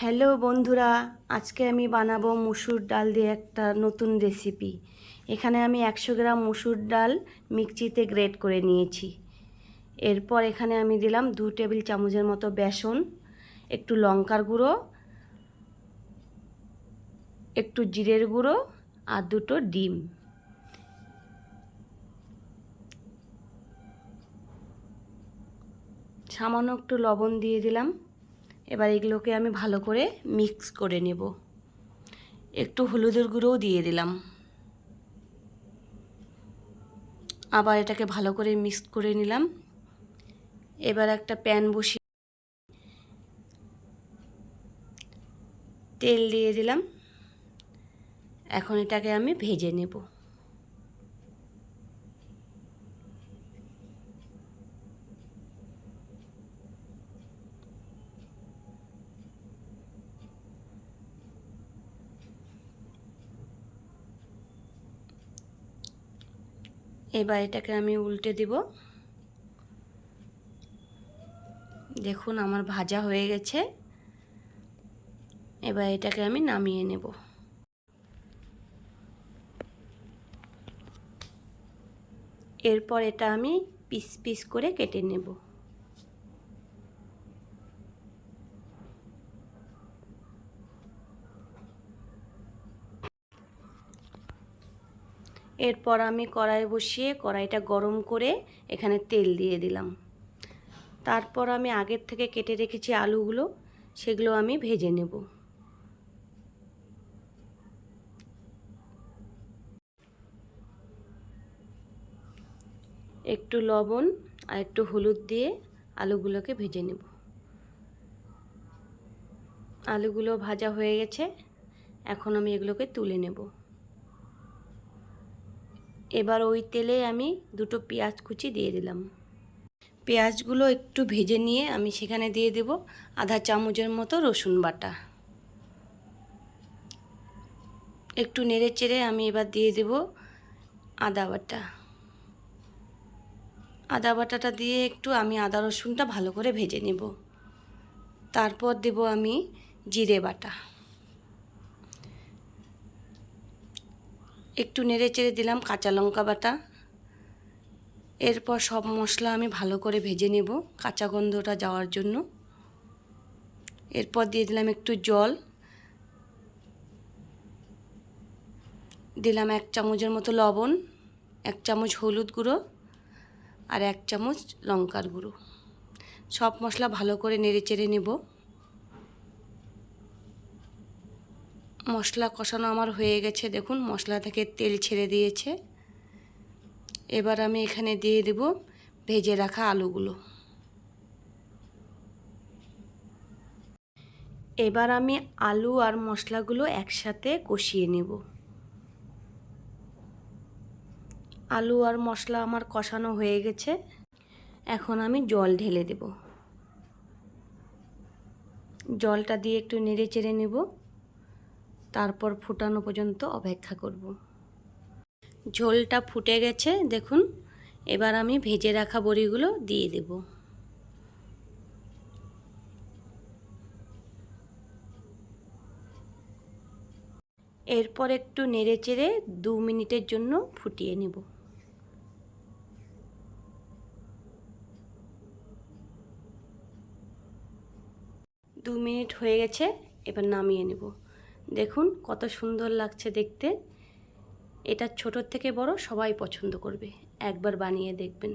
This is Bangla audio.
হ্যালো বন্ধুরা, আজকে আমি বানাবো মুসুর ডাল দিয়ে একটা নতুন রেসিপি। এখানে আমি 100 গ্রাম মুসুর ডাল মিক্সিতে গ্রেট করে নিয়েছি। এরপর এখানে আমি দিলাম 2 টেবিল চামচের মতো বেসন, একটু লঙ্কার গুঁড়ো, একটু জিরের গুঁড়ো আর 2টো ডিম। সামান্য একটু লবণ দিয়ে দিলাম। এবার এগুলোকে আমি ভালো করে মিক্স করে নেব। একটু হলুদের গুঁড়োও দিয়ে দিলাম। আবার এটাকে ভালো করে মিক্স করে নিলাম। এবার একটা প্যান বসিয়ে তেল দিয়ে দিলাম। এখন এটাকে আমি ভেজে নেব। এবার এটাকে আমি উল্টে দিব। দেখুন আমার ভাজা হয়ে গেছে। এবার এটাকে আমি নামিয়ে নেব। এরপর এটা আমি পিস পিস করে কেটে নেব। এরপর আমি কড়াই বসিয়ে কড়াইটা গরম করে এখানে তেল দিয়ে দিলাম। তারপর আমি আগের থেকে কেটে রেখেছি আলুগুলো, সেগুলো আমি ভেজে নেব। একটু লবণ আর একটু হলুদ দিয়ে আলুগুলোকে ভেজে নেব। আলুগুলো ভাজা হয়ে গেছে। এখন আমি এগুলোকে তুলে নেব। এবার ওই তেলে আমি 2টো পেঁয়াজ কুচি দিয়ে দিলাম। পেঁয়াজগুলো একটু ভেজে নিয়ে আমি সেখানে দিয়ে দেব আধা চামচের মতো রসুন বাটা। একটু নেড়ে চেড়ে আমি এবার দিয়ে দেব আদা বাটা। আদা বাটাটা দিয়ে একটু আমি আদা রসুনটা ভালো করে ভেজে নেব। তারপর দেব আমি জিরে বাটা। একটু নেড়ে চেড়ে দিলাম কাঁচা লঙ্কা বাটা। এরপর সব মশলা আমি ভালো করে ভেজে নেব কাঁচা গন্ধটা যাওয়ার জন্য। এরপর দিয়ে দিলাম একটু জল, দিলাম 1 চামচের মতো লবণ, 1 চামচ হলুদ গুঁড়ো আর 1 চামচ লঙ্কার গুঁড়ো। সব মশলা ভালো করে নেড়ে চেড়ে নেব। মশলা কষানো আমার হয়ে গেছে। দেখুন মশলা থেকে তেল ছেড়ে দিয়েছে। এবার আমি এখানে দিয়ে দেব ভেজে রাখা আলুগুলো। এবার আমি আলু আর মশলাগুলো একসাথে কষিয়ে নেব। আলু আর মশলা আমার কষানো হয়ে গেছে। এখন আমি জল ঢেলে দেব। জলটা দিয়ে একটু নেড়ে চেড়ে নেব। তারপর ফোটানো পর্যন্ত অপেক্ষা করব। ঝোলটা ফুটে গেছে দেখুন। এবার আমি ভেজে রাখা বড়িগুলো দিয়ে দেব। এরপর একটু নেড়ে চেড়ে 2 মিনিটের জন্য ফুটিয়ে নেব। 2 মিনিট হয়ে গেছে। এবার নামিয়ে নেব। দেখুন কত সুন্দর লাগছে দেখতে। এটা ছোট থেকে বড় সবাই পছন্দ করবে। একবার বানিয়ে দেখবেন।